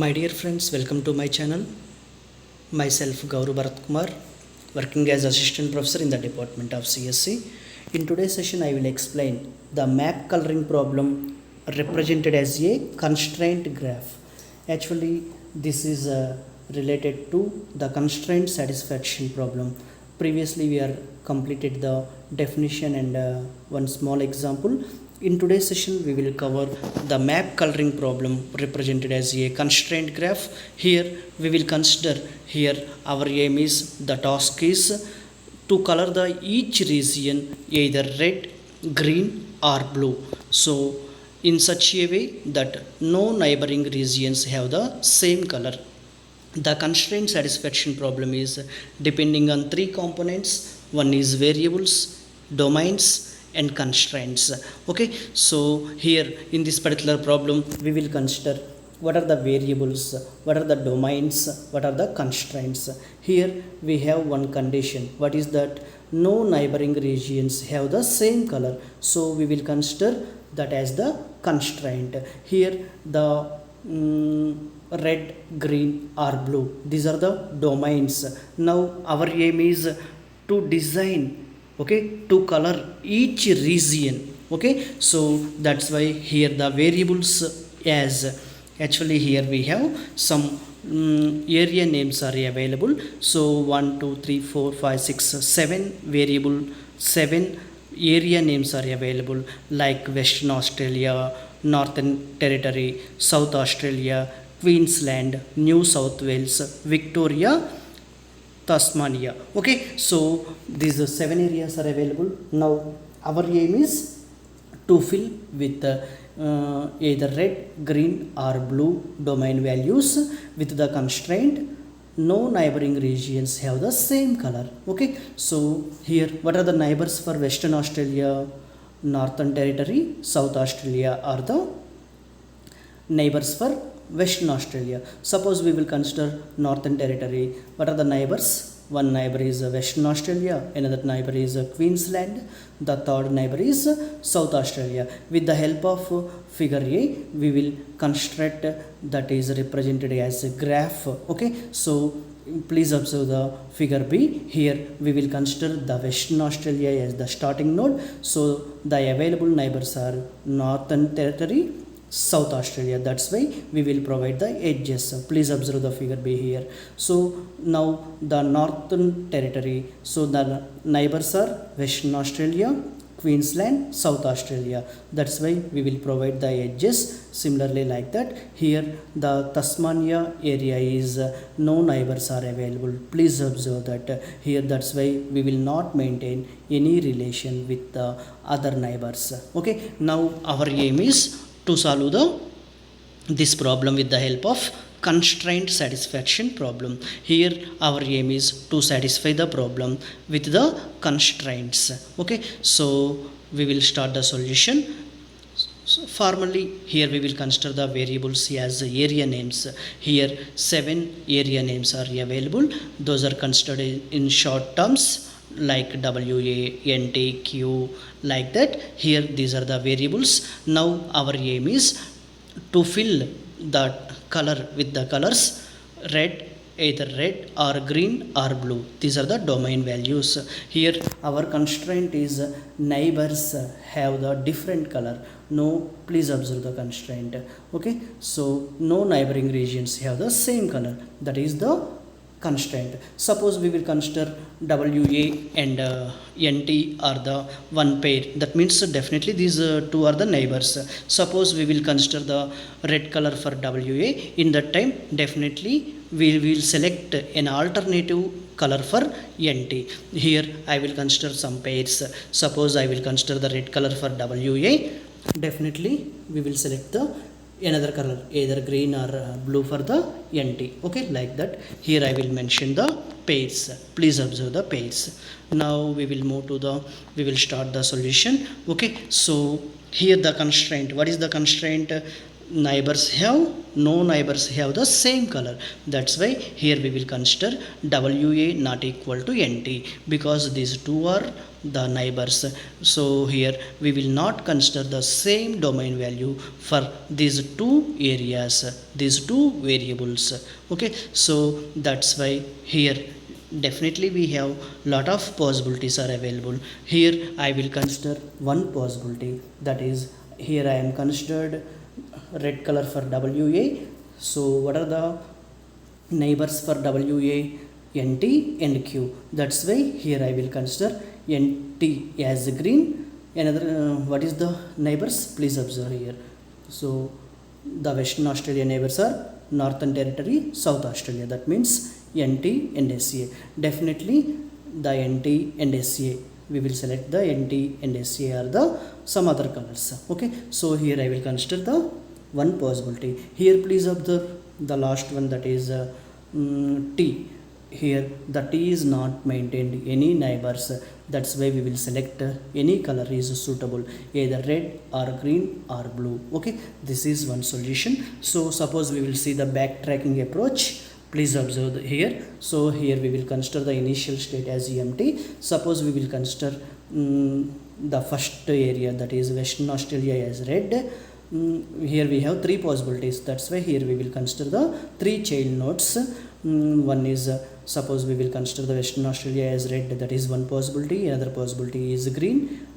My dear friends, welcome to my channel. Myself Gauru Bharat Kumar, working as assistant professor in the department of CSC. In today's session, I will explain the map coloring problem represented as a constraint graph. Actually, this is related to the constraint satisfaction problem. Previously, we are completed the definition and one small example. In today's session, we will cover the map coloring problem represented as a constraint graph. Here, we will consider here our aim is the task is to color the each region either red, green or blue. So, in such a way that no neighboring regions have the same color. The constraint satisfaction problem is depending on three components. One is variables, domains, and constraints. Okay, so here in this particular problem we will consider what are the variables, what are the domains, what are the constraints. Here we have one condition. What is that? No neighboring regions have the same color, so we will consider that as the constraint. Here the red, green or blue, these are the domains. Now our aim is to design, okay, to color each region. Okay, so that's why here the variables as actually here we have some area names are available. So 1 2 3 4 5 6 7 variable, 7 area names are available, like Western Australia, Northern Territory, South Australia, Queensland, New South Wales, Victoria, Tasmania. Okay, so these 7 areas are available. Now our aim is to fill with either red, green or blue domain values with the constraint no neighboring regions have the same color. Okay, so here what are the neighbors for Western Australia, Northern Territory, South Australia are the neighbors for Western Australia. Suppose we will consider Northern Territory. What are the neighbors? One neighbor is Western Australia, another neighbor is Queensland, the third neighbor is South Australia. With the help of figure A, we will construct that is represented as a graph. Okay, so please observe the figure B. Here we will consider the Western Australia as the starting node. So the available neighbors are Northern Territory, South Australia. That's why we will provide the edges. Please observe the figure B here. So now the Northern Territory, so the neighbors are Western Australia, Queensland, South Australia. That's why we will provide the edges. Similarly like that, here the Tasmania area is no neighbors are available. Please observe that here. That's why we will not maintain any relation with the other neighbors. Okay, now our aim is to solve this problem with the help of constraint satisfaction problem. Here our aim is to satisfy the problem with the constraints. Okay, so we will start the solution. So formally here we will consider the variables as area names. Here 7 area names are available. Those are considered in short terms like W, A, N, T, Q, like that. Here these are the variables. Now our aim is to fill the color with the colors red, either red or green or blue. These are the domain values. Here our constraint is neighbors have the different color. No, please observe the constraint. Okay, so no neighboring regions have the same color. That is the constraint. Suppose we will consider WA and NT are the one pair. That means definitely these two are the neighbors. Suppose we will consider the red color for WA. In that time, definitely we will select an alternative color for NT. Here I will consider some pairs. Suppose I will consider the red color for WA. Definitely we will select the another color, either green or blue for the NT. Okay, like that. Here I will mention the pairs. Please observe the pairs. Now we will start the solution. Okay, so here the constraint. What is the constraint? no neighbors have the same color. That's why here we will consider wa not equal to nt, because these two are the neighbors. So here we will not consider the same domain value for these two areas, these two variables. Okay, so that's why here definitely we have lot of possibilities are available. Here I will consider one possibility, that is here I am considered red color for wa. So what are the neighbors for wa? Nt and q. That's why here I will consider nt as green. Another what is the neighbors? Please observe here. So the Western Australia neighbors are Northern Territory, South Australia. That means nt and sa. Definitely the nt and sa, we will select the nt and sa are the some other colors. Okay, so here I will consider the one possibility. Here please observe the last one, that is t. Here the t is not maintained any neighbors. That's why we will select any color is suitable, either red or green or blue. Okay, this is one solution. So suppose we will see the backtracking approach. Please observe here. So here we will consider the initial state as empty. Suppose we will consider the first area, that is Western Australia, as red. Here we have three possibilities. That's why here we will consider the three child nodes. One is suppose we will consider the Western Australia as red, that is one possibility. Another possibility is green.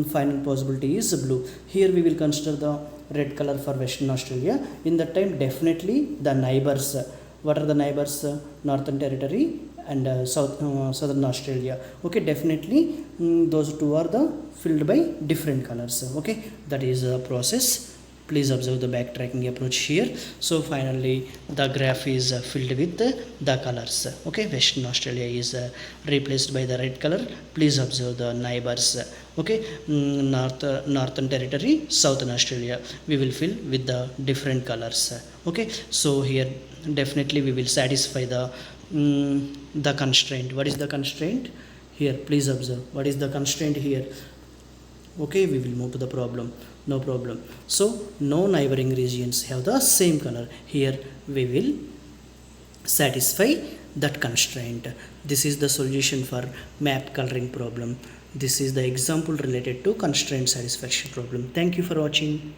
Final possibility is blue. Here we will consider the red color for Western Australia. In that time definitely the neighbors, what are the neighbors? Northern Territory and Southern Australia. Okay, definitely those two are the filled by different colors. Okay, that is the process. Please observe the backtracking approach here. So finally the graph is filled with the colors. Okay, Western Australia is replaced by the red color. Please observe the neighbors. Okay, Northern Territory, Southern Australia, we will fill with the different colors. Okay, so here definitely we will satisfy the constraint. What is the constraint here? Please observe what is the constraint here. Okay, we will move to the problem. No problem. So no neighboring regions have the same color. Here we will satisfy that constraint. This is the solution for map coloring problem. This is the example related to constraint satisfaction problem. Thank you for watching.